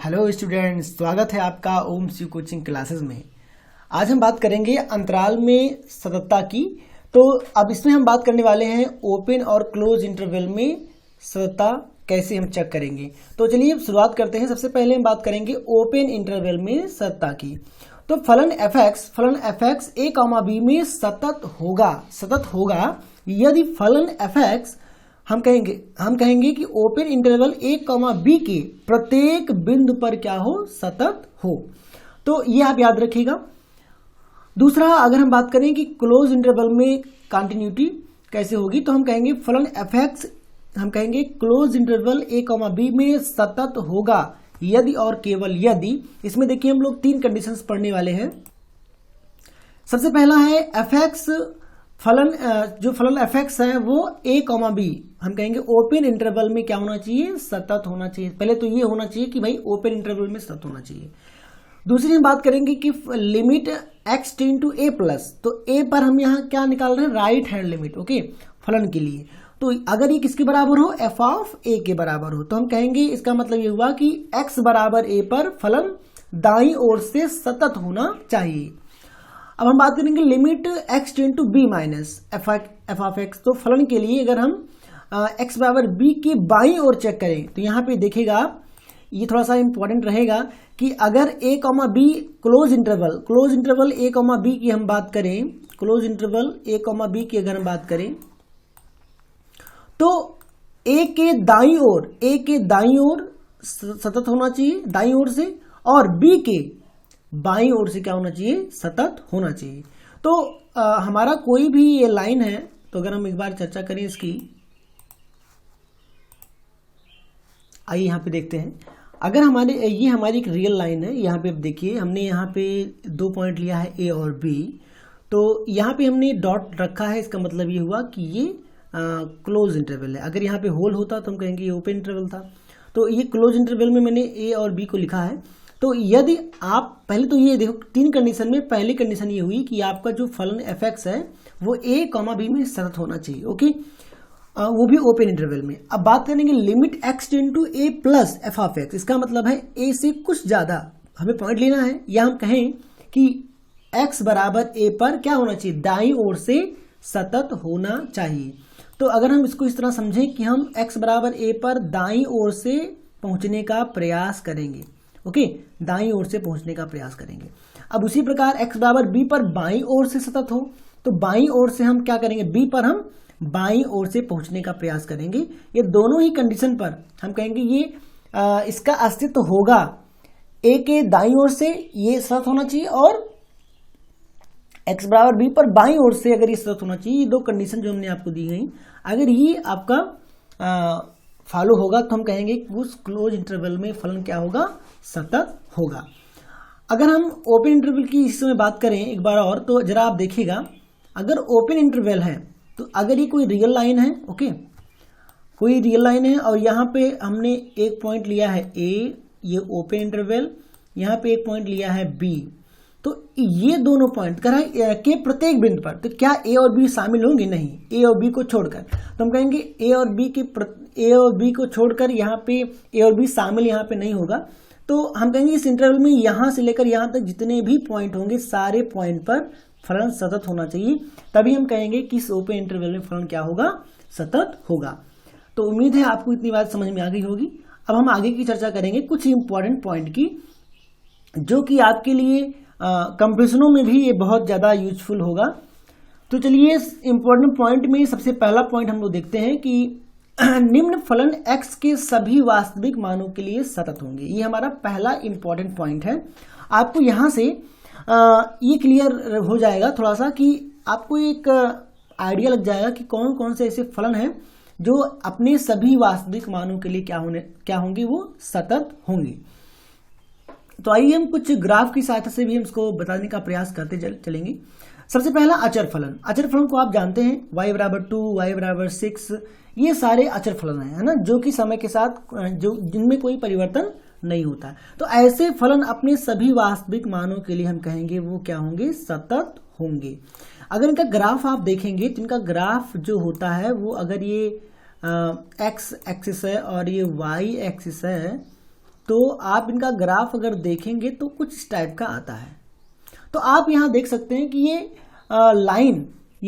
Hello students, स्वागत है आपका ओम सी कोचिंग क्लासेस में। आज हम बात करेंगे अंतराल में सततता की। तो अब इसमें हम बात करने वाले हैं ओपन और क्लोज इंटरवल में सततता कैसे हम चेक करेंगे। तो चलिए अब शुरुआत करते हैं। सबसे पहले हम बात करेंगे ओपन इंटरवल में सततता की। तो फलन fx a, b में सतत होगा यदि फलन fx हम कहेंगे कि ओपन इंटरवल a, b के प्रत्येक बिंदु पर क्या हो, सतत हो। तो ये आप याद रखिएगा। दूसरा, अगर हम बात करें कि क्लोज इंटरवल में कंटिन्यूटी कैसे होगी, तो हम कहेंगे फलन fx हम कहेंगे क्लोज इंटरवल a, b में सतत होगा यदि और केवल यदि। इसमें देखिए हम लोग 3 कंडीशंस पढ़ने वाले हैं। सबसे पहला है fx जो फलन fx है वो a, b हम कहेंगे ओपन इंटरवल में क्या होना चाहिए, सतत होना चाहिए। पहले तो ये होना चाहिए कि भाई ओपन इंटरवल में सतत होना चाहिए। दूसरी हम बात करेंगे कि limit x tend to a plus, तो a पर हम यहाँ क्या निकाल रहे हैं, राइट हैंड लिमिट, ओके, फलन के लिए। तो अगर ये किसके बराबर हो, f ऑफ a के बराबर हो, तो हम कहेंगे इसका मतलब ये हुआ कि x बराबर a पर फलन दाईं ओर से सतत होना चाहिए। अब हम बात करेंगे limit x tend to b minus f of x। तो फलन के लिए अगर हम x बराबर b की बाईं ओर चेक करें तो यहाँ पे देखिएगा ये थोड़ा सा इंपॉर्टेंट रहेगा कि अगर a, b close interval a, b की हम बात करें, क्लोज इंटरवल a, b की अगर हम बात करें तो a के दाईं ओर सतत होना चाहिए दाईं ओर से, और b के बाईं ओर से क्या होना चाहिए, सतत होना चाहिए। तो हमारा कोई भी ये लाइन है, तो अगर हम एक बार चर्चा करें इसकी, आइए यहाँ पे देखते हैं। अगर ये हमारी एक रियल लाइन है, यहाँ पे आप देखिए हमने यहाँ पे 2 पॉइंट लिया है a और b, तो यहाँ पे हमने डॉट रखा है, इसका मतलब ये हुआ कि ये क्लोज इंटरवल है। अगर यहाँ पे होल होता तो हम कहेंगे ये ओपन इंटरवल था। तो ये क्लोज इंटरवल में मैंने a और b को लिखा है। तो यदि आप पहले तो ये देखो 3 कंडीशन में पहली कंडीशन ये हुई कि आपका जो फलन fx है वो a, b में सतत होना चाहिए, ओके, वो भी ओपन इंटरवल में। अब बात करेंगे limit x tend to a plus f of x। इसका मतलब है a से कुछ ज्यादा हमें पॉइंट लेना है, या हम कहें कि x बराबर a पर क्या होना चाहिए, दाईं ओर से सतत होना चाहिए। तो अगर हम इसको इस तरह समझें कि हम x बराबर a पर दाईं ओर से पहुंचने का प्रयास करेंगे, ओके, दाईं ओर से पहुंचने का प्रयास करेंगे। अब उसी प्रकार x बराबर b पर बाईं ओर से सतत हो, तो बाईं ओर से हम क्या करेंगे, b पर हम बाईं ओर से पहुंचने का प्रयास करेंगे। ये दोनों ही कंडीशन पर हम कहेंगे ये इसका अस्तित्व होगा, a के दाईं ओर से ये सतत होना चाहिए और x बराबर b पर बाईं ओर से अगर ये सतत होना चाहिए। ये 2 कंडीशन जो हमने आपको दी गई, अगर ये आपका फॉलो होगा तो हम कहेंगे कि उस क्लोज इंटरवल में फलन क्या होगा, सतत होगा। अगर हम ओपन इंटरवल की इस समय बात करें एक बार और, तो जरा आप देखिएगा, अगर ओपन इंटरवल है तो अगर ये कोई रियल लाइन है, ओके, कोई रियल लाइन है और यहाँ पे हमने एक पॉइंट लिया है a, ये ओपन इंटरवल, यहाँ पे एक पॉइंट लिया है b, तो ये दोनों पॉइंट के प्रत्येक बिंदु पर तो क्या a और b शामिल होंगे, नहीं, a और b को छोड़कर। तो हम कहेंगे a और b को छोड़कर यहाँ पे a और b शामिल यहाँ पे नहीं होगा। तो हम कहेंगे इस इंटरवल में यहाँ से लेकर यहाँ तक जितने भी पॉइंट होंगे सारे पॉइंट पर फलन सतत होना चाहिए, तभी हम कहेंगे कि इस ओपन इंटरवल में फलन क्या होगा, सतत होगा। तो उम्मीद है आपको इतनी बात समझ में आ गई होगी। अब हम आगे की चर्चा करेंगे कुछ इंपॉर्टेंट पॉइंट की, जो कि आपके लिए कंपैरिजनों में भी ये बहुत ज्यादा यूजफुल होगा। तो चलिए इस इंपॉर्टेंट पॉइंट में सबसे पहला पॉइंट हम लोग देखते हैं कि निम्न फलन x के सभी वास्तविक मानों के लिए सतत होंगे। ये हमारा पहला इंपॉर्टेंट पॉइंट है। आपको यहां से ये क्लियर हो जाएगा थोड़ा सा कि आपको एक आइडिया लग जाएगा कि कौन कौन से ऐसे फलन हैं जो अपने सभी वास्तविक मानों के लिए क्या होंगे, वो सतत होंगे। तो आइए हम कुछ ग्राफ की सहायता से भी हम इसको बताने का प्रयास करते चलेंगे। सबसे पहला अचर फलन को आप जानते हैं, y बराबर 2, y बराबर 6, ये सारे अचर फलन है ना, जो कि समय के साथ जिनमें कोई परिवर्तन नहीं होता है। तो ऐसे फलन अपने सभी वास्तविक मानों के लिए हम कहेंगे वो क्या होंगे, सतत होंगे। अगर इनका ग्राफ आप देखेंगे तो इनका ग्राफ जो होता है वो अगर ये एक्स एक्सिस है और ये वाई एक्सिस है तो आप इनका ग्राफ अगर देखेंगे तो कुछ इस टाइप का आता है। तो आप यहाँ देख सकते हैं कि ये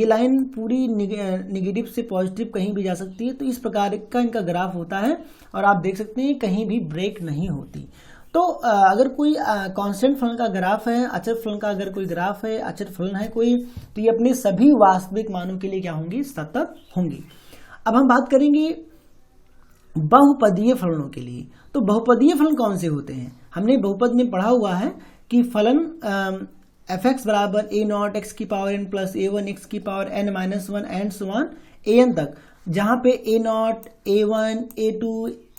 लाइन पूरी निगेटिव से पॉजिटिव कहीं भी जा सकती है। तो इस प्रकार का इनका ग्राफ होता है और आप देख सकते हैं कहीं भी ब्रेक नहीं होती। तो अगर कोई कांस्टेंट फलन का ग्राफ है, अचर फलन का अगर कोई ग्राफ है, अचर फलन है कोई, तो ये अपने सभी वास्तविक मानों के लिए क्या होंगी, सतत होंगी। अब हम बात करेंगे बहुपदीय फलनों के लिए। तो बहुपदीय फलन कौन से होते हैं? हमने बहुपद में पढ़ा हुआ है कि फलन f(x) बराबर a नॉट एक्स की power n plus a1 x की power n minus 1 and so on an तक, जहां पे a not, a1, a2,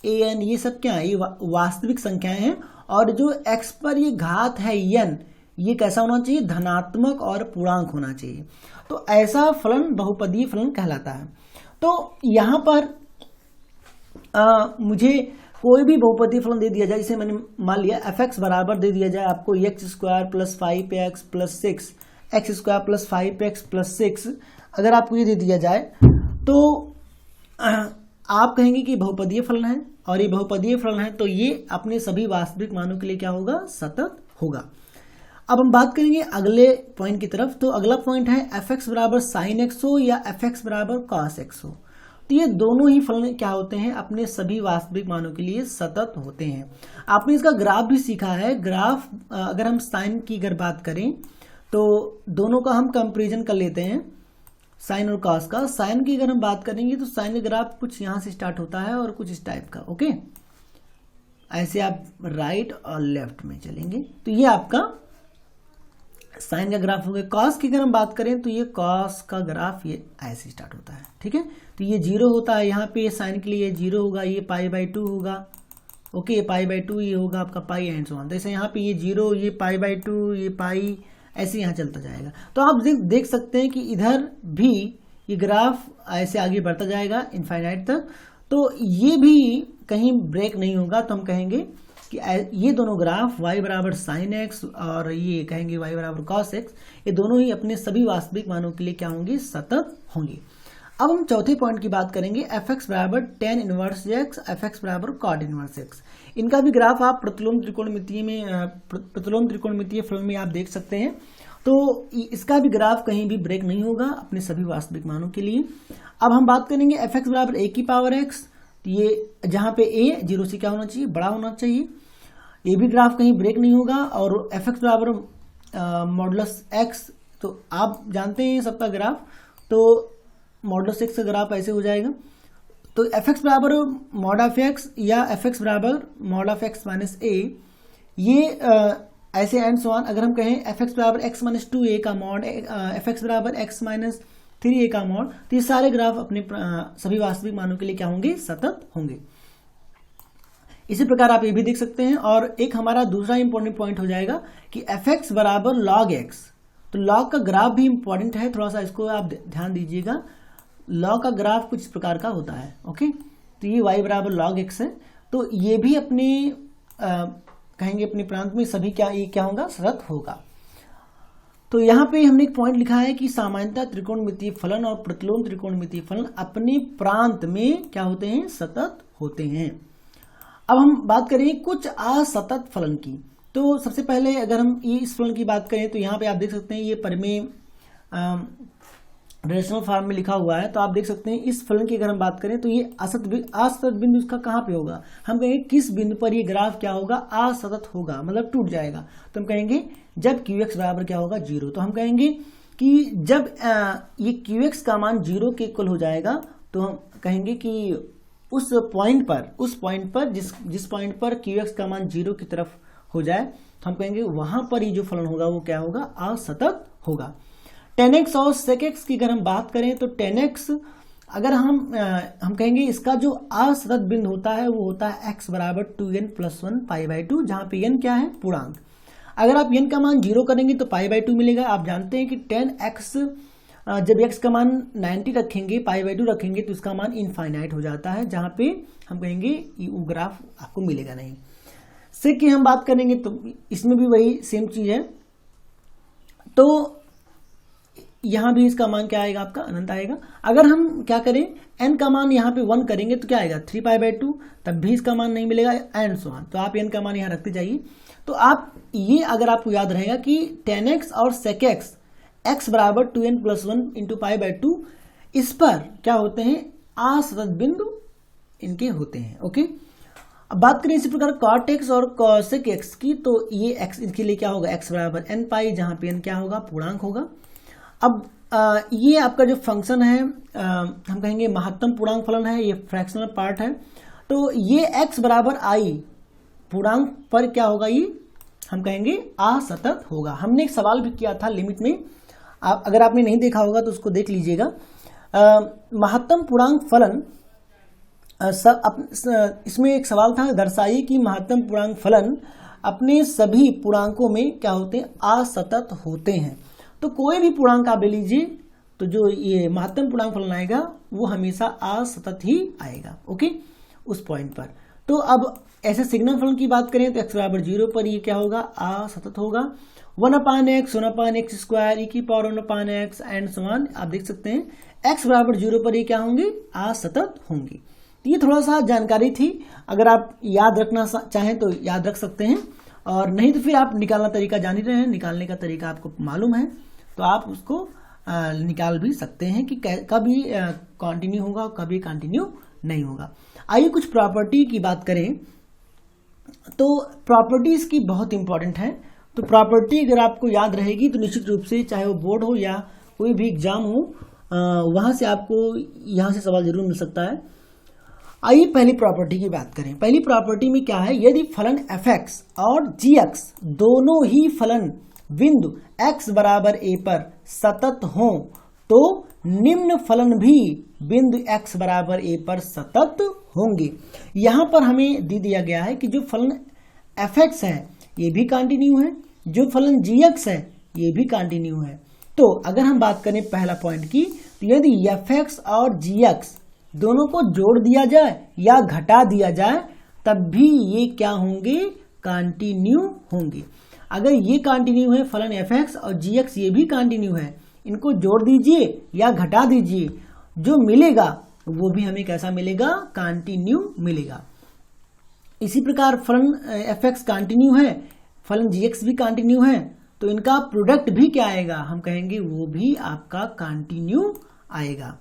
an ये सब क्या है, ये वास्तविक संख्याएं हैं। और जो x पर ये घात है n, ये कैसा होना चाहिए, धनात्मक और पूर्णांक होना चाहिए। तो ऐसा फलन बहुपदीय फलन कहलाता है। तो यहां पर मुझे कोई भी बहुपदीय फलन दे दिया जाए, जैसे मैंने मान लिया f(x) बराबर दे दिया जाए आपको x² plus 5x plus 6, x² plus 5x plus 6, अगर आपको ये दे दिया जाए तो आप कहेंगे कि बहुपदीय फलन है, और ये बहुपदीय फलन है तो ये अपने सभी वास्तविक मानों के लिए क्या होगा, सतत होगा। अब हम बात करेंगे अगले पॉइंट की तरफ। तो अगला पॉइंट है f(x) बराबर sin x हो या f(x) बराबर cos x हो। तो ये दोनों ही फलन क्या होते हैं, अपने सभी वास्तविक मानों के लिए सतत होते हैं। आपने इसका ग्राफ भी सीखा है। ग्राफ अगर हम साइन की अगर बात करें तो दोनों का हम कंपैरिजन कर लेते हैं, साइन और कॉस का। साइन की अगर हम बात करेंगे तो साइन का ग्राफ कुछ यहाँ से स्टार्ट होता है और कुछ इस टाइप का, ओके। ऐसे आप राइट और लेफ्ट में चलेंगे तो ये आपका साइन का ग्राफ हो गया। कॉस की अगर हम बात करें तो ये कॉस का ग्राफ ये ऐसे स्टार्ट होता है, ठीक है। तो ये 0 होता है, यहाँ पे साइन के लिए 0 होगा, ये π/2 होगा, ओके। ये π/2 ये होगा आपका पाई एंड सो ऑन। जैसे यहाँ पे ये 0, ये π/2, ये पाई, ऐसे यहाँ चलता जाएगा। तो आप देख सकते हैं कि इधर भी ये ग्राफ ऐसे आगे बढ़ता जाएगा इनफाइनाइट तक। तो ये भी कहीं ब्रेक नहीं होगा। तो हम कहेंगे कि ये दोनों ग्राफ y बराबर साइन एक्स और ये कहेंगे y बराबर कॉस एक्स, ये दोनों ही अपने सभी वास्तविक मानों के लिए क्या होंगे, सतत होंगे। अब हम चौथे पॉइंट की बात करेंगे f(x) बराबर tan इनवर्स x, f(x) बराबर cot इनवर्स x। इनका भी ग्राफ आप प्रतिलोम त्रिकोणमितीय फलन में आप देख सकते हैं। तो इसका भी ग्राफ कहीं भी ब्रेक नहीं होगा अपने सभी वास्तविक मानों के लिए। अब हम बात करेंगे f(x) बराबर a की पावर x। ये जहां पे a 0 से क्या होना चाहिए, बड़ा होना चाहिए। ये भी ग्राफ कहीं ब्रेक नहीं होगा। और f(x) बराबर मॉडुलस x, तो आप जानते हैं सबका ग्राफ, तो मॉडुलस x का ग्राफ ऐसे हो जाएगा। तो f(x) बराबर मॉड ऑफ x या f(x) बराबर mod of x minus a, ये ऐसे एंड सो ऑन। अगर हम कहें f(x) बराबर x माइनस 2a का मॉड, f(x) बराबर x माइनस 3a का मॉड, तो ये सारे ग्राफ अपने सभी वास्तविक मानों के लिए क्या होंगे, सतत होंगे। इसी प्रकार आप ये भी देख सकते हैं। और एक हमारा दूसरा इंपॉर्टेंट पॉइंट हो जाएगा कि f(x) बराबर log x। तो log का ग्राफ भी इंपॉर्टेंट है, थोड़ा सा इसको आप ध्यान दीजिएगा। log का ग्राफ कुछ इस प्रकार का होता है, ओके। तो ये y बराबर log x है। तो ये भी अपने कहेंगे अपने प्रांत में सभी ये क्या होगा, सतत होगा। तो यहाँ पे हमने एक पॉइंट लिखा है कि सामान्यतः त्रिकोणमितीय फलन और प्रतिलोम त्रिकोणमितीय फलन अपने प्रांत में क्या होते हैं, सतत होते हैं। अब हम बात करें कुछ असतत फलन की। तो सबसे पहले अगर हम इस फलन की बात करें तो यहाँ पे आप देख सकते हैं ये परिमेय रेशनल फॉर्म में लिखा हुआ है। तो आप देख सकते हैं इस फलन की अगर हम बात करें तो ये असतत बिंदु इसका कहाँ पे होगा, हम कहेंगे किस बिंदु पर ये ग्राफ क्या होगा, असतत होगा, मतलब टूट जाएगा। तो हम कहेंगे जब qx बराबर क्या होगा, 0। तो हम कहेंगे कि जब ये qx का मान 0 के इक्वल हो जाएगा तो हम कहेंगे कि उस पॉइंट पर जिस पॉइंट पर qx का मान 0 की तरफ हो जाए तो हम कहेंगे वहां पर ये जो फलन होगा वो क्या होगा, असतत होगा। tan x और sec x की अगर हम बात करें तो tan x अगर हम कहेंगे इसका जो असतत बिंदु होता है वो होता है x बराबर 2n प्लस 1 π/2, जहां पे n क्या है, पूर्णांक। अगर आप n का मान 0 करेंगे तो π/2 मिलेगा। आप जानते हैं कि tan x जब x का मान 90 रखेंगे, π/2 रखेंगे तो इसका मान इनफाइनाइट हो जाता है, जहां पे हम कहेंगे वो ग्राफ आपको मिलेगा नहीं। sec की हम बात करेंगे तो इसमें भी वही सेम चीज है। तो यहाँ भी इसका मान क्या आएगा, आपका अनंत आएगा। अगर हम क्या करें, n का मान यहाँ पे 1 करेंगे तो क्या आएगा 3π/2, तब भी इसका मान नहीं मिलेगा एंड सो ऑन। तो आप n का मान यहाँ रखते जाइए। तो आप ये अगर आपको याद रहेगा कि tan x और sec x x बराबर 2n + 1 × π/2, इस पर क्या होते हैं, असतत बिंदु इनके होते हैं। ओके, अब बात करें इसी प्रकार cot x और cosec x की, तो ये x इसके लिए क्या होगा, x बराबर n π, जहाँ पे n क्या होगा, पूर्णांक होगा। अब ये आपका जो फंक्शन है हम कहेंगे महत्तम पूर्णांक फलन है, ये फ्रैक्शनल पार्ट है। तो ये x बराबर i पूर्णांक पर क्या होगा, ये हम कहेंगे असतत होगा। हमने एक सवाल भी किया था लिमिट में, अगर आपने नहीं देखा होगा तो उसको देख लीजिएगा। महत्तम पूर्णांक फलन इसमें एक सवाल था, दर्शाइए कि महत्तम पूर्णांक फलन अपने सभी पूर्णांकों में क्या होते हैं, असतत होते हैं। तो कोई भी पूर्णांक आप ले लीजिए, तो जो ये महत्तम पूर्णांक फलन आएगा वो हमेशा असतत ही आएगा। ओके, उस पॉइंट पर। तो अब ऐसे सिग्नल फलन की बात करें तो x बराबर 0 पर ये क्या होगा, असतत होगा। 1/x 1/x² e⁻1/x and so on, आप देख सकते हैं x बराबर 0 पर ये क्या होंगे, असतत होंगे। ये थोड़ा सा जानकारी थी, अगर आप याद रखना चाहें तो याद रख सकते हैं, और नहीं तो फिर आप निकालना तरीका जान ही रहे हैं, निकालने का तरीका आपको मालूम है तो आप उसको निकाल भी सकते हैं कि कभी कंटिन्यू होगा और कभी कंटिन्यू नहीं होगा। आइए कुछ प्रॉपर्टी की बात करें। तो प्रॉपर्टीज की बहुत इंपॉर्टेंट है। तो प्रॉपर्टी अगर आपको याद रहेगी तो निश्चित रूप से चाहे वो बोर्ड हो या कोई भी एग्जाम हो, वहां से आपको यहाँ से सवाल जरूर मिल सकता है। आइए पहली प्रॉपर्टी की बात करें। पहली प्रॉपर्टी में क्या है, यदि फलन f(x) और g(x) दोनों ही फलन बिंदु x बराबर a पर सतत हों तो निम्न फलन भी बिंदु x बराबर a पर सतत होंगे। यहां पर हमें दे दिया गया है कि जो फलन f(x) है ये भी कंटिन्यू है, जो फलन g(x) है ये भी कंटिन्यू है। तो अगर हम बात करें पहला पॉइंट की, तो यदि f(x) और g(x) दोनों को जोड़ दिया जाए या घटा दिया जाए तब भी ये क्या होंगे, कंटिन्यू होंगे। अगर ये कंटिन्यू है फलन f(x) और g(x) ये भी कंटिन्यू है, इनको जोड़ दीजिए या घटा दीजिए, जो मिलेगा वो भी हमें कैसा मिलेगा, कंटिन्यू मिलेगा। इसी प्रकार फलन f(x) कंटिन्यू है, फलन g(x) भी कंटिन्यू है, तो इनका प्रोडक्ट भी क्या आएगा, हम कहेंगे वो भी आपका कंटिन्यू आएगा।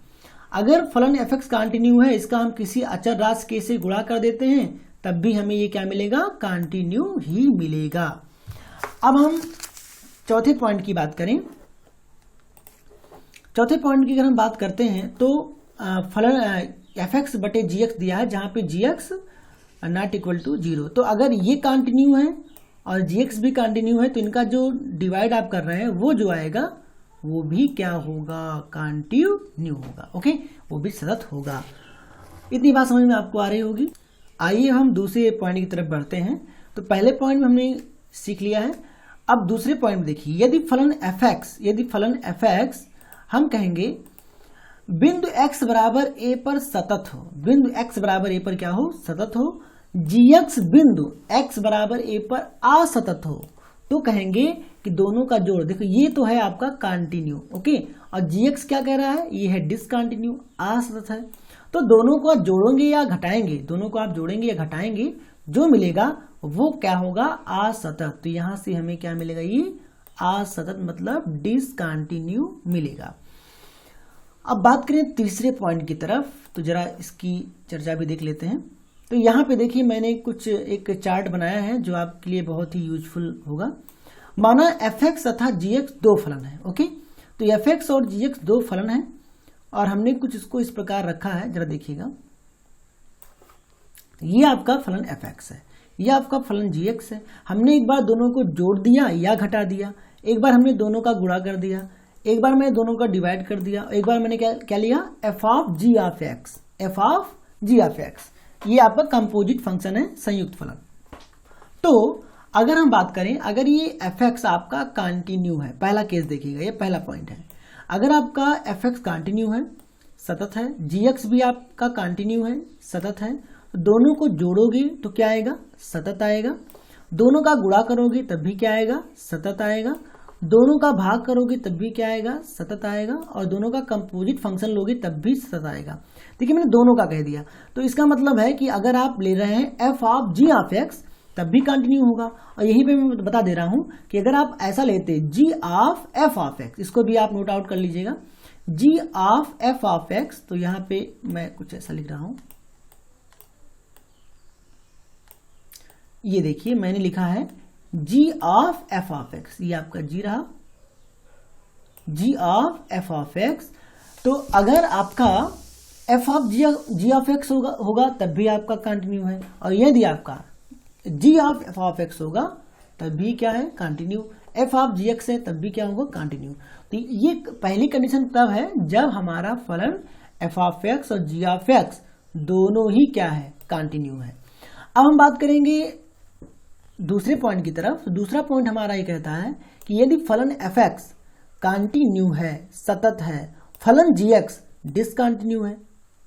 अगर फलन f(x) कंटिन्यू है, इसका हम किसी अचर राशि के से गुणा कर देते हैं तब भी हमें ये क्या मिलेगा, कंटिन्यू ही मिलेगा। अब हम चौथे पॉइंट की बात करें। चौथे पॉइंट की अगर हम बात करते हैं तो फलन f(x) बटे g(x) दिया है, जहां पे g(x) ≠ 0। तो अगर ये कंटिन्यू है और g(x) भी कंटिन्यू है तो इनका जो डिवाइड आप कर रहे हैं वो जो आएगा वो भी क्या होगा, कंटिन्यू होगा। ओके, वो भी सतत होगा। इतनी बात समझ में आपको आ रही होगी। आइए हम दूसरे पॉइंट की तरफ बढ़ते हैं। तो पहले पॉइंट में हमने सीख लिया है, अब दूसरे पॉइंट में देखिए, यदि फलन f(x) हम कहेंगे बिंदु x बराबर a पर सतत हो, बिंदु x बराबर a पर क्या हो, सतत हो, g(x) बिंदु x बराबर a पर असतत हो, तो कहेंगे कि दोनों का जोड़, देखो ये तो है आपका कंटिन्यू, ओके, और g(x) क्या कह रहा है, ये है डिसकंटिन्यू, असतत है। तो दोनों को आप जोड़ेंगे या घटाएंगे, दोनों को आप जोड़ेंगे या घटाएंगे, जो मिलेगा वो क्या होगा, असतत। तो यहां से हमें क्या मिलेगा, ये असतत मतलब डिसकंटिन्यू मिलेगा। अब बात करें तीसरे पॉइंट की तरफ, तो जरा इसकी चर्चा भी देख लेते हैं। तो यहाँ पे देखिए मैंने एक चार्ट बनाया है जो आपके लिए बहुत ही यूजफुल होगा। माना f(x) तथा g(x) दो फलन है। ओके, तो f(x) और g(x) दो फलन है और हमने कुछ इसको इस प्रकार रखा है, जरा देखिएगा। ये आपका फलन f(x) है, ये आपका फलन g(x) है। हमने एक बार दोनों को जोड़ दिया या घटा दिया, एक बार हमने दोनों का गुणा कर दिया, एक बार मैंने दोनों का डिवाइड कर दिया, एक बार मैंने क्या लिया, f(g)(x). ये आपका कंपोजिट फंक्शन है, संयुक्त फलन। तो अगर हम बात करें, अगर ये f(x) आपका कंटिन्यू है, पहला केस देखिएगा, ये पहला पॉइंट है। अगर आपका f(x) कंटिन्यू है, सतत है, g(x) भी आपका कंटिन्यू है, सतत है, तो दोनों को जोड़ोगे तो क्या आएगा, सतत आएगा। दोनों का गुणा करोगे तब भी क्या आएगा, सतत आएगा। दोनों का भाग करोगे तब भी क्या आएगा, सतत आएगा, और दोनों का कंपोजिट फंक्शन लोगे तब भी सतत आएगा। देखिए मैंने दोनों का कह दिया, तो इसका मतलब है कि अगर आप ले रहे हैं f of g of x तब भी कंटिन्यू होगा। और यहीं पे मैं बता दे रहा हूं कि अगर आप ऐसा लेते जी ऑफ एफ ऑफ एक्स, इसको भी आप नोट आउट कर लीजिएगा, जी ऑफ एफ ऑफ एक्स, तो यहां पे मैं कुछ ऐसा लिख रहा हूं, ये देखिए मैंने लिखा है जी ऑफ एफ ऑफ एक्स, ये आपका जी रहा, g of f of x. तो अगर आपका f of g of x होगा तब भी आपका कंटिन्यू है, और यदि आपका g of f of x होगा तब भी क्या है, continue. F of g x है तब भी क्या होगा, कंटिन्यू। तो ये पहली कंडीशन तब है जब हमारा फलन एफ ऑफ एक्स और जी ऑफ एक्स दोनों ही क्या है, कंटिन्यू है। अब हम बात करेंगे दूसरे पॉइंट की तरफ। दूसरा पॉइंट हमारा ये कहता है कि यदि फलन एफ एक्स कंटिन्यू है, सतत है, फलन जी एक्स डिसकंटिन्यू है,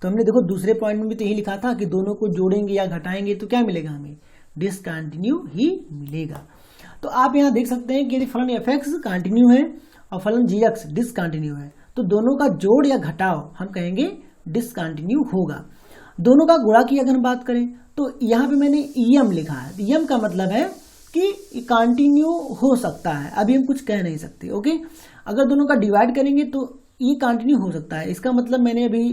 तो हमने देखो दूसरे पॉइंट में भी तो यही लिखा था कि दोनों को जोड़ेंगे या घटाएंगे तो क्या मिलेगा, हमें डिसकंटिन्यू ही मिलेगा। तो आप यहां देख सकते हैं कि यदि फलन एफ एक्स कंटिन्यू है और फलन जी एक्स डिसकंटिन्यू है तो दोनों का जोड़ या घटाव हम कहेंगे डिसकंटिन्यू होगा। दोनों का गुणा की अगर हम बात करें तो यहां पे मैंने ईएम लिखा है, ईएम का मतलब है कि कंटिन्यू हो सकता है, अभी हम कुछ कह नहीं सकते। ओके, अगर दोनों का डिवाइड करेंगे तो ये कंटिन्यू हो सकता है, इसका मतलब मैंने अभी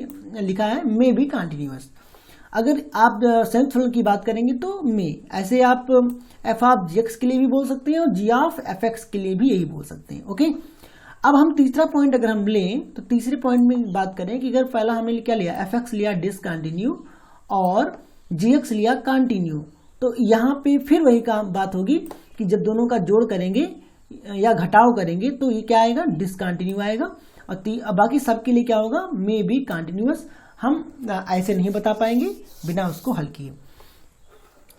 लिखा है मे बी कंटिन्यूअस। अगर आप संयुक्त फलन की बात करेंगे तो मे, ऐसे आप एफ ऑफ जी एक्स के लिए भी बोल सकते हैं और जी ऑफ एफ एक्स के लिए भी यही बोल सकते हैं। ओके, अब हम तीसरा पॉइंट अगर हम लें तो तीसरे पॉइंट में बात करें कि अगर पहला हमने क्या लिया, एफ एक्स लिया डिसकंटिन्यू और जी एक्स लिया कंटिन्यू, तो यहाँ पे फिर वही काम बात होगी कि जब दोनों का जोड़ करेंगे या घटाव करेंगे तो ये क्या आएगा, डिसकंटिन्यू आएगा। और बाकी सबके लिए क्या होगा, मे बी कंटिन्यूअस। हम ऐसे नहीं बता पाएंगे बिना उसको हल किए।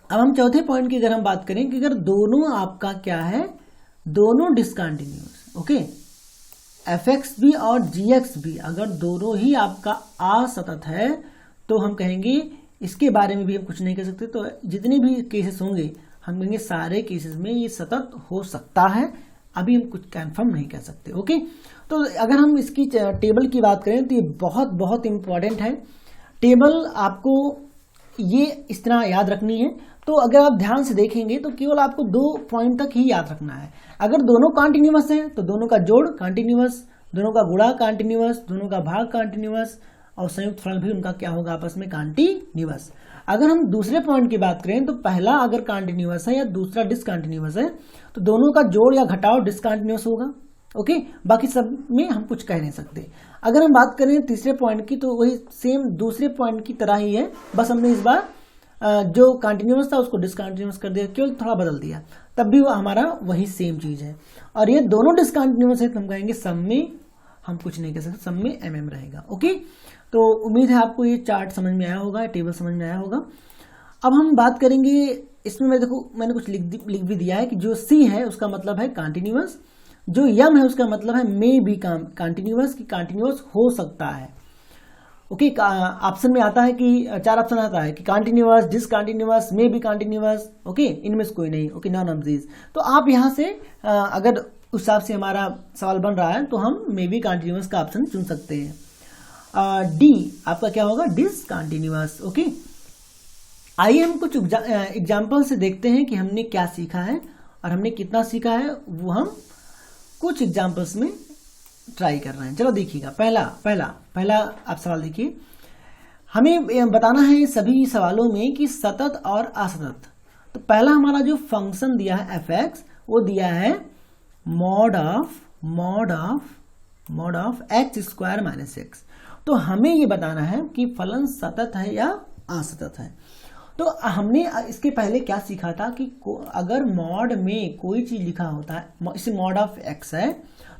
अब हम चौथे पॉइंट की अगर हम बात करें कि अगर दोनों आपका क्या है, दोनों डिसकंटिन्यूअस, ओके, एफ एक्स भी और जी एक्स भी अगर दोनों ही आपका असतत है तो हम कहेंगे, इसके बारे में भी हम कुछ नहीं कह सकते। तो जितने भी केसेस होंगे हम कहेंगे सारे केसेस में ये सतत हो सकता है, अभी हम कुछ कंफर्म नहीं कह सकते। ओके, तो अगर हम इसकी टेबल की बात करें तो ये बहुत बहुत इंपॉर्टेंट है टेबल, आपको ये इस तरह याद रखनी है। तो अगर आप ध्यान से देखेंगे तो केवल आपको 2 पॉइंट तक ही याद रखना है। अगर दोनों कंटिन्यूअस हैं तो दोनों का जोड़ कंटिन्यूअस, दोनों का गुणा कंटिन्यूअस, दोनों का भाग कंटिन्यूअस, और संयुक्त फल भी उनका क्या होगा, आपस में कंटिन्यूअस। अगर हम दूसरे पॉइंट की बात करें तो पहला अगर कंटिन्यूअस है या दूसरा डिसकंटिन्यूअस है तो दोनों का जोड़ या घटाव डिसकंटिन्यूअस होगा। ओके, बाकी सब में हम कुछ कह नहीं सकते। अगर हम बात करें तीसरे पॉइंट की तो वही सेम दूसरे पॉइंट की तरह ही है, बस हमने इस बार जो कंटिन्यूअस था उसको डिसकंटिन्यूअस कर दिया, क्यों थोड़ा बदल दिया, तब भी वो हमारा वही सेम चीज है। और ये दोनों डिसकंटिन्यूअस है तो हम कहेंगे सब में हम कुछ नहीं कह सकते, सब में एमएम रहेगा। ओके, तो उम्मीद है आपको ये चार्ट समझ में आया होगा, टेबल समझ में आया होगा। अब हम बात करेंगे इसमें, मैं देखो मैंने कुछ लिख भी दिया है कि जो सी है उसका मतलब है कंटिन्यूअस, जो यम है उसका मतलब है मे बी कंटिन्यूअस, की कंटिन्यूअस हो सकता है। ओके, ऑप्शन में आता है कि 4 ऑप्शन आता है कि continuous, discontinuous, may be continuous. Okay, इनमें से कोई नहीं। Okay, none of these. तो आप यहां से अगर उस हिसाब से हमारा सवाल बन रहा है तो हम मे बी कंटिन्यूअस का ऑप्शन चुन सकते हैं। डी आपका क्या होगा, डिसकंटिन्यूअस। ओके, आइए हम कुछ एग्जाम्पल से देखते हैं कि हमने क्या सीखा है और हमने कितना सीखा है, वो हम कुछ एग्जाम्पल्स में ट्राई कर रहे हैं। चलो देखिएगा, पहला आप सवाल देखिए। हमें बताना है सभी सवालों में कि सतत और असतत। तो पहला हमारा जो फंक्शन दिया है एफ एक्स, वो दिया है mod of x square minus x. तो हमें ये बताना है कि फलन सतत है या असतत है। तो हमने इसके पहले क्या सीखा था कि अगर मॉड में कोई चीज लिखा होता है, इसे मॉड ऑफ एक्स है,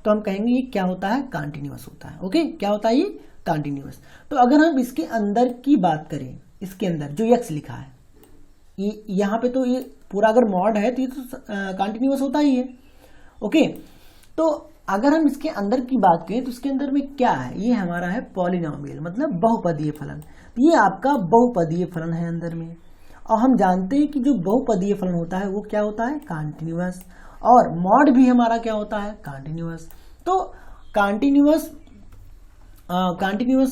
तो हम कहेंगे ये क्या होता है, कंटिन्यूअस होता है। ओके, क्या होता है ये, कंटिन्यूअस। तो अगर हम इसके अंदर की बात करें, इसके अंदर जो एक्स लिखा है, ये यहाँ पे तो ये पूरा अगर मॉड है तो ये तो कंटिन्यूअस होता ही है। ओके, तो अगर हम इसके अंदर की बात करें तो इसके अंदर में क्या है, ये हमारा है पॉलिनोमियल, मतलब बहुपदीय फलन। तो ये आपका बहुपदीय फलन है अंदर में। और हम जानते हैं कि जो बहुपदीय फलन होता है वो क्या होता है, कॉन्टिन्यूअस, और मॉड भी हमारा क्या होता है, कॉन्टिन्यूअस। तो कॉन्टिन्यूअस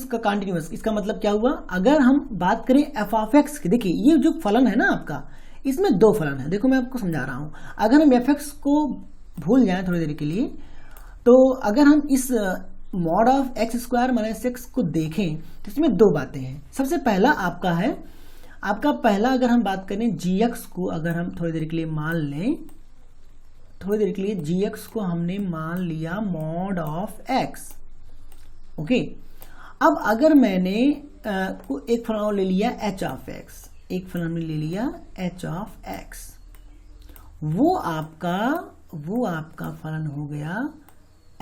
का कॉन्टिन्यूअस इसका मतलब क्या हुआ, अगर हम बात करें एफ ऑफ एक्स की, देखिए ये जो फलन है ना आपका, इसमें दो फलन है, देखो मैं आपको समझा रहा हूं। अगर हम एफ एक्स को भूल जाएं थोड़ी देर के लिए, तो अगर हम इस mod of x square minus x को देखें तो इसमें दो बातें हैं। सबसे पहला आपका है, आपका पहला अगर हम बात करें जी एक्स को, अगर हम थोड़ी देर के लिए मान लें, थोड़ी देर के लिए जी एक्स को हमने मान लिया मॉड ऑफ एक्स, ओके। अब अगर मैंने एक फलन ले लिया एच ऑफ एक्स, एक फलन में ले लिया एच ऑफ एक्स, वो आपका फलन हो गया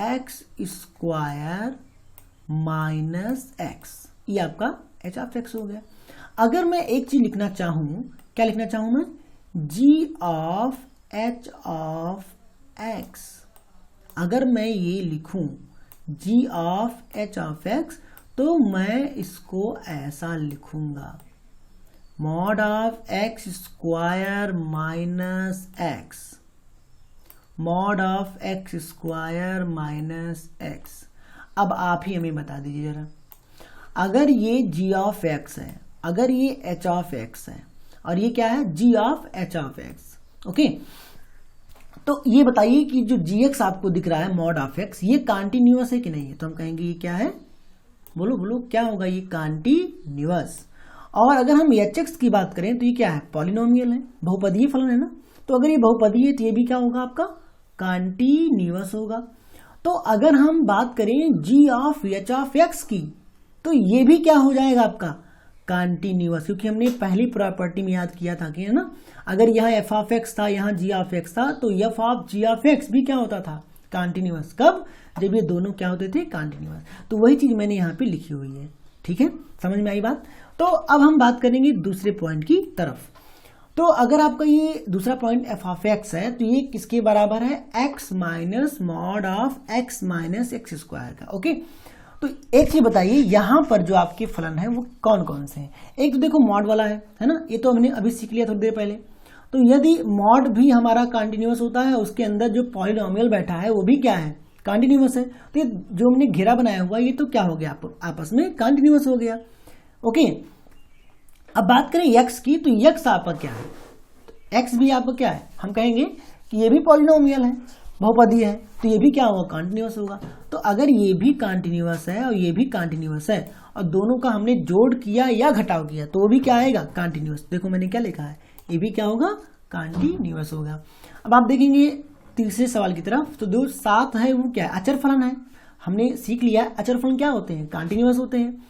एक्स स्क्वायर माइनस एक्स, ये आपका एच ऑफ एक्स हो गया। अगर मैं एक चीज लिखना चाहूं, क्या लिखना चाहूं मैं, जी ऑफ एच ऑफ एक्स, अगर मैं ये लिखूं जी ऑफ एच ऑफ एक्स, तो मैं इसको ऐसा लिखूंगा, mod of x square minus x, mod of x square minus x. अब आप ही हमें बता दीजिए जरा, अगर ये जी ऑफ एक्स है, अगर ये एच ऑफ एक्स है, और ये क्या है, जी of H of X, okay, तो ये बताइए कि जो जी एक्स आपको दिख रहा है मॉड ऑफ एक्स, ये कॉन्टिन्यूअस है कि नहीं है। तो हम कहेंगे ये क्या है, बोलो बोलो क्या होगा, ये कॉन्टिन्यूअस। और अगर हम एच एक्स की बात करें तो ये क्या है, पॉलिनोमियल है, बहुपदीय फलन है ना। तो अगर ये बहुपदीय है तो ये भी क्या होगा, आपका कॉन्टिन्यूअस होगा। तो अगर हम बात करें जी ऑफ एच ऑफ एक्स की, तो ये भी क्या हो जाएगा आपका, कॉन्टिन्यूअस, क्योंकि हमने पहली प्रॉपर्टी में याद किया था कि, है ना, अगर यहाँ एफ ऑफ एक्स था, यहाँ जी ऑफ एक्स था, तो f of g of x भी क्या होता था, कॉन्टिन्यूअस। कब, जब ये दोनों क्या होते थे, कॉन्टिन्यूअस। तो वही चीज मैंने यहाँ पे लिखी हुई है, ठीक है, समझ में आई बात। तो अब हम बात करेंगे दूसरे पॉइंट की तरफ। तो अगर आपका ये दूसरा पॉइंट एफ ऑफ एक्स है, तो ये किसके बराबर है, x minus mod of x minus x square का, ओके। तो एक चीज बताइए, यहां पर जो आपके फलन है वो कौन कौन से हैं। एक तो देखो मॉड वाला है ना, ये तो हमने अभी सीख लिया थोड़ी देर पहले। तो यदि मॉड भी हमारा कॉन्टिन्यूअस होता है, उसके अंदर जो पॉलिनोमियल बैठा है वो भी क्या है, कॉन्टिन्यूअस है। तो ये जो हमने घेरा बनाया हुआ, ये तो क्या हो गया, आपस में कॉन्टिन्यूअस हो गया, ओके। अब बात करें यक्स की, तो यक्स आपका क्या है, एक्स भी आपका क्या है, हम कहेंगे कि ये भी पॉलिनोमियल है, बहुपदीय है, तो ये भी क्या होगा, कॉन्टिन्यूअस होगा। तो अगर ये भी कॉन्टिन्यूअस है और ये भी कॉन्टिन्यूअस है, और दोनों का हमने जोड़ किया या घटाव किया, तो वो भी क्या आएगा, कॉन्टिन्यूअस। देखो मैंने क्या लिखा है, ये भी क्या होगा, कॉन्टिन्यूअस होगा। अब आप देखेंगे तीसरे सवाल की तरफ, तो जो 7 है वो क्या है, अचर फलन है। हमने सीख लिया अचर फलन क्या होते हैं, कॉन्टिन्यूअस होते हैं।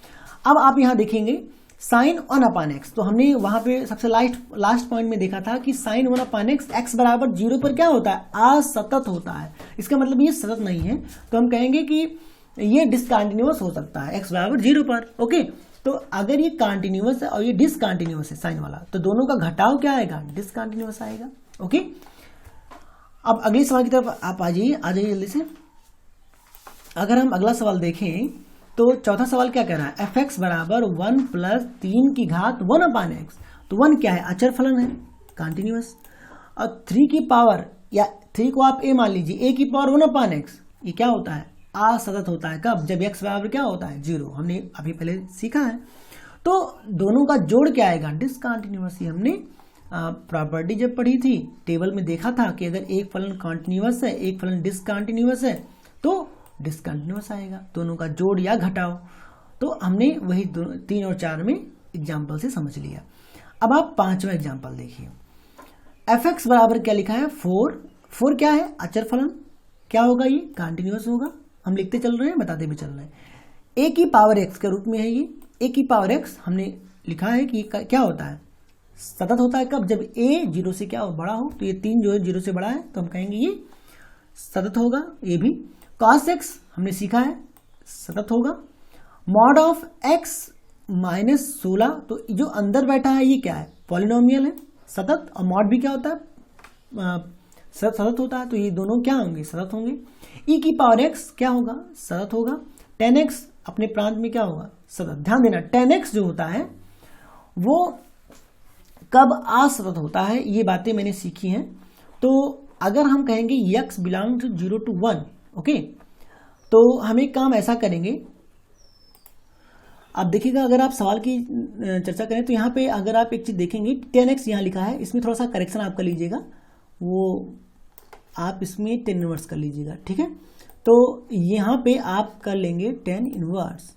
अब आप यहाँ देखेंगे साइन 1/x, तो हमने वहां पे सबसे लास्ट पॉइंट में देखा था कि साइन 1/x x बराबर 0 पर क्या होता है, असतत होता है। इसका मतलब ये सतत नहीं है, तो हम कहेंगे कि ये डिसकंटिन्यूअस हो सकता है x बराबर 0 पर, ओके। तो अगर ये कॉन्टिन्यूअस है और ये डिसकंटिन्यूअस है साइन वाला, तो दोनों का घटाव क्या आएगा, डिसकंटिन्यूअस आएगा, ओके। अब अगले सवाल की तरफ आप आ जाइए जल्दी से। अगर हम अगला सवाल देखें, तो चौथा सवाल क्या कह रहा है, एफ एक्स बराबर 1 प्लस 3 की घात 1/x। तो 1 क्या है, अचर फलन है, कॉन्टिन्यूअस। और 3 की पावर, या 3 को आप a मान लीजिए, a की पावर 1/x, ये क्या होता है, असतत होता है। कब, जब x बराबर क्या होता है, 0। हमने अभी पहले सीखा है। तो दोनों का जोड़ क्या आएगा, डिसकंटिन्यूअस। ये हमने प्रॉपर्टी जब पढ़ी थी, टेबल में देखा था कि अगर एक फलन कॉन्टिन्यूअस है, एक फलन डिसकंटिन्यूअस है, तो डिसकंटिन्यूअस आएगा, दोनों का जोड़ या घटाव। तो हमने वही 3 और 4 में एग्जाम्पल से समझ लिया। अब आप 5वां एग्जाम्पल देखिए, एफ एक्स बराबर क्या लिखा है, 4 क्या है, अचर फलन, क्या होगा, ये कॉन्टिन्यूअस होगा। हम लिखते चल रहे हैं, बताते भी चल रहे हैं। ए की पावर एक्स के रूप में है ये, ए की पावर एक्स हमने लिखा है कि क्या होता है, सतत होता है। कब, जब ए 0 से क्या बड़ा हो, तो ये 3 जो है 0 से बड़ा है, तो हम कहेंगे ये सतत होगा। ये भी cos x हमने सीखा है, सतत होगा। मॉड ऑफ x माइनस 16, तो जो अंदर बैठा है ये क्या है, पॉलिनोमियल है, सतत। और मॉड भी क्या होता है, सतत होता है, तो ये दोनों क्या होंगे, सतत होंगे। e की पावर x क्या होगा, सतत होगा। 10x अपने प्रांत में क्या होगा, सतत। ध्यान देना 10x जो होता है वो कब असतत होता है, ये बातें मैंने सीखी हैं। तो अगर हम कहेंगे x belong to 0 to 1, okay, तो हम एक काम ऐसा करेंगे, आप देखिएगा अगर आप सवाल की चर्चा करें तो यहाँ पे अगर आप एक चीज़ देखेंगे 10x यहाँ लिखा है, इसमें थोड़ा सा करेक्शन आप कर लीजिएगा, वो आप इसमें 10 इनवर्स कर लीजिएगा, ठीक है। तो यहाँ पे आप कर लेंगे 10 इनवर्स।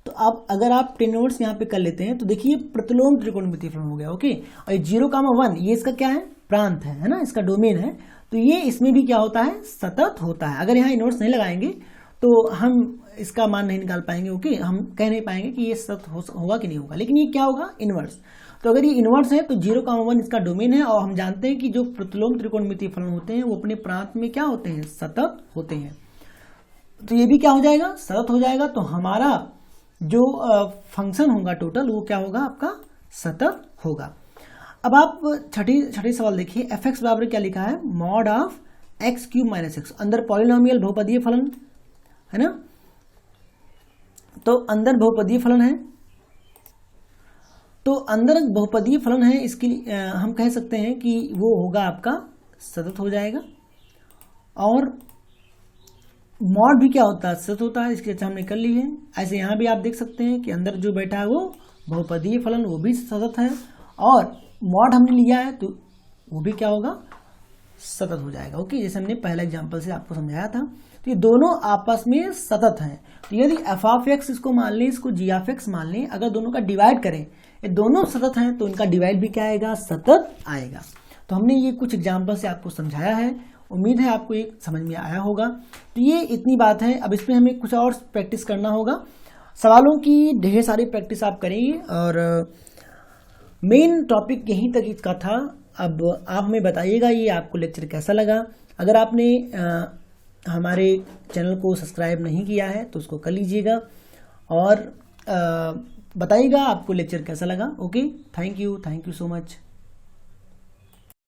तो अब अगर आप 10 इनवर्स यहाँ पे कर लेते हैं तो देखिए प्रतिलोम त्रिकोणमितीय फलन हो गया, ओके। और ये 0,1 ये इसका क्या है, प्रांत है ना, इसका डोमेन है। तो ये इसमें भी क्या होता है, सतत होता है। अगर यहाँ इनवर्स नहीं लगाएंगे तो हम इसका मान नहीं निकाल पाएंगे, ओके, हम कह नहीं पाएंगे कि ये सतत होगा कि नहीं होगा, लेकिन ये क्या होगा, इनवर्स। तो अगर ये इनवर्स है तो 0,1 इसका डोमेन है, और हम जानते हैं कि जो प्रतिलोम त्रिकोणमितीय फलन होते हैं वो अपने प्रांत में क्या होते हैं, सतत होते हैं। तो ये भी क्या हो जाएगा, सतत हो जाएगा। तो हमारा जो फंक्शन होगा टोटल वो क्या होगा, आपका सतत होगा। अब आप छठी सवाल देखिए, fx बराबर क्या लिखा है, मॉड ऑफ x³ - x, अंदर पॉलिनोमियल बहुपदीय फलन है ना, तो अंदर बहुपदीय फलन है, तो अंदर बहुपदीय फलन है, इसके लिए हम कह सकते हैं कि वो होगा आपका सतत हो जाएगा। और मॉड भी क्या होता है, सतत होता है, इसकी चर्चा हमने कर ली है। ऐसे यहाँ भी आप देख सकते हैं कि अंदर जो बैठा है वो बहुपदीय फलन, वो भी सतत है, और मॉड हमने लिया है तो वो भी क्या होगा, सतत हो जाएगा, ओके। जैसे हमने पहले एग्जांपल से आपको समझाया था। तो ये दोनों आपस में सतत हैं। तो यदि f(x) इसको मान लें, इसको g(x) मान लें, अगर दोनों का डिवाइड करें, ये दोनों सतत हैं तो इनका डिवाइड भी क्या आएगा, सतत आएगा। तो हमने ये कुछ एग्जाम्पल से आपको समझाया है, उम्मीद है आपको ये समझ में आया होगा। तो ये इतनी बात है। अब इसमें हमें कुछ और प्रैक्टिस करना होगा, सवालों की ढेर सारी प्रैक्टिस आप करेंगे, और मेन टॉपिक यहीं तक इसका था। अब आप हमें बताइएगा ये आपको लेक्चर कैसा लगा। अगर आपने हमारे चैनल को सब्सक्राइब नहीं किया है तो उसको कर लीजिएगा, और बताइएगा आपको लेक्चर कैसा लगा, okay. Thank you so much.